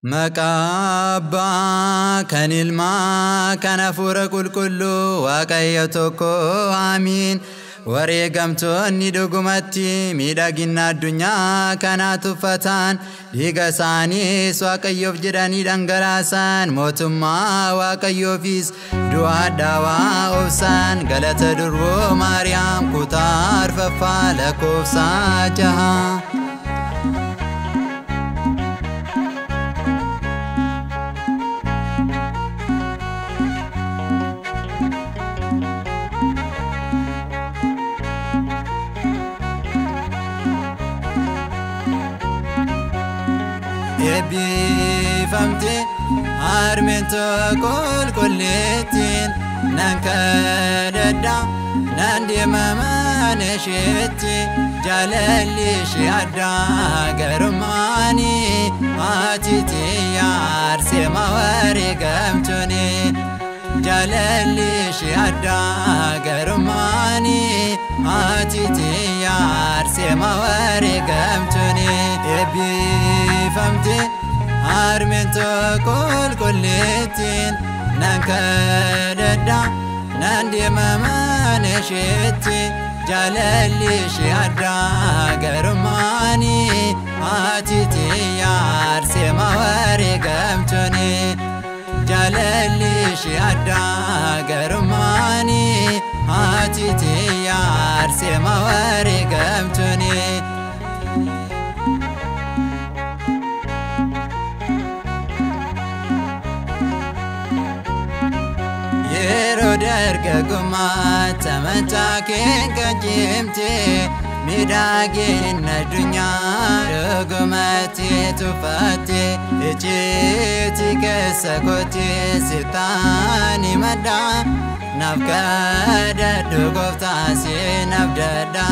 Makaba kanilma kana fura kulkullu waaqayyo tokko amiin wareegamtoonni dhugumatti miidhagina addunyaa kana tuffatan dhiiga isaaniis waaqayyoof jedhanii dhangalaasan mootummaa waaqayyoofis du'a daawaa obsan galata durboo maariyaam kutaa arfaffaa lakkoofsa 6. Ebbifamte armento kolkolletin nankadada nandimamaneshetti jalallishi adda garumani atitiya arsema wareegamtuni jalallishi adda garumani atitiya arsema wareegamtuni Ebbifamte armento kolkolletin nankadada nandimamaneshetti jalallishi adda garumani atitiya arsema wareegamtuni jalallishi adda garumani atitiya arsema wareegamtuni Dargaguma tamataken kajimte midagin adunya dogumati tufate ejeti kesakote sitani mada nafkada dogofta se nafdada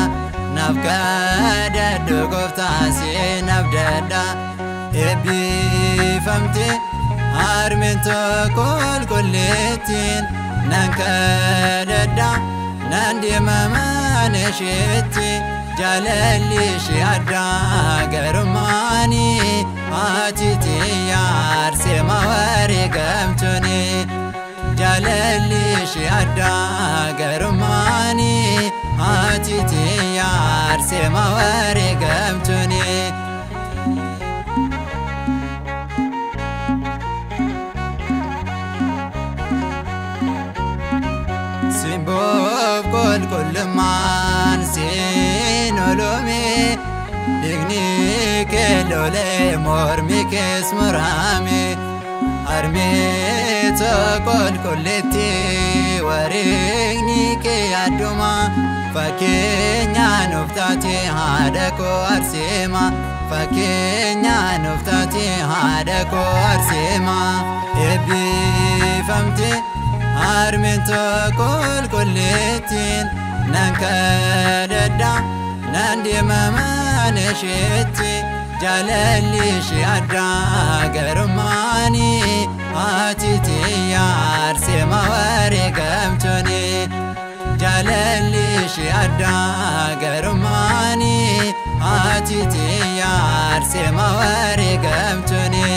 nafkada dogofta se nafdada ebbifamte armento kolkolletin nankadada nandimamaneshetti jalallishi adda garumani atitiya arsema wareegamtuni jalallishi adda garumani atitiya arsema wareegamtuni Simbof kolkolman sinolome digni kelole mormi kesmurame armeto kolkolleti wareegni ke aduma fakkeenya nuftati hadako arsema fakkeenya nuftati hadako arsema ebbifamte armento kolkolletin nankadada nandimamaneshetti jalallishi adda garumani atitiya arsema wareegamtuni jalallishi adda garumani atitiya arsema wareegamtuni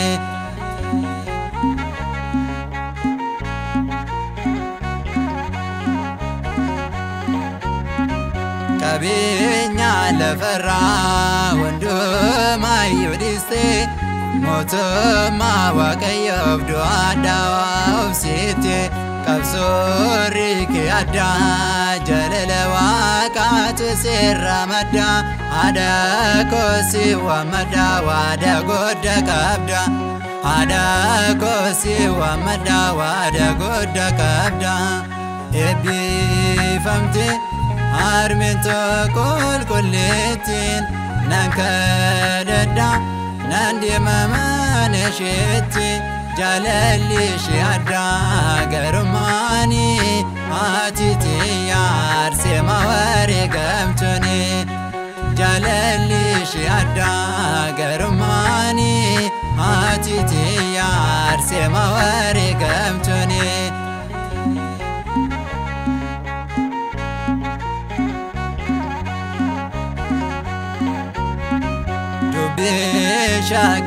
Kabenya lafara wanduma yudiste motoma waaqayyoof du'a daawaa obsite qabsoorri kee adda jalala waaqaatu sirra madda haadha koosi waammadda waada godda qabda haadha koosi waammadda waada godda qabda ebbifamte armento kolkolletin nankadada nandimamaneshetti jalallishi adda garumani atitiya arsema wareegamtuni jalallishi adda garumani atitiya arsema wareegamtuni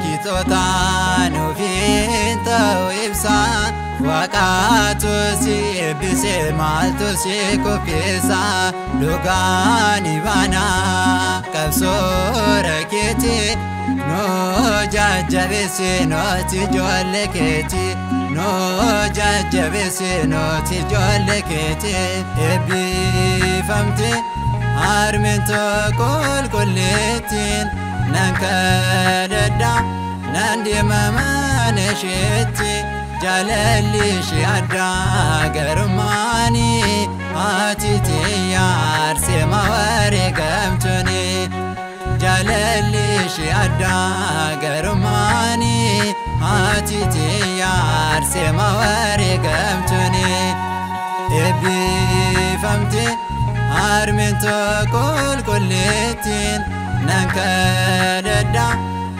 Shakitotan ufi maqaatu si eebbise maaltu si kuffisa dhugaani baana qabsoora keeti noo jajjabeesse nooti ijoollee keeti noo jajjabeesse nooti ijoollee keeti eebbifamte harmeen tokko qulqulleettiin nan kadhadha nan deema mana isheetti jaalalli ishee addaa garummaani ati tiyya arseema wareegamtuuni jaalalli ishee addaa garummaani ati tiyya arseema wareegamtuuni eebbifamte harmeen tokko qulqulleettiin nan kadhadha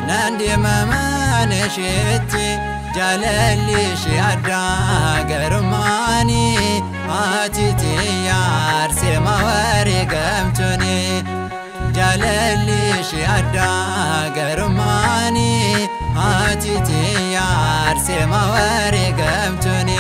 nan deema mana isheetti jaalalli ishee addaa garummaani ati tiyya arseema wareegamtuuni jaalalli ishee addaa garummaani ati tiyya arseema wareegamtuuni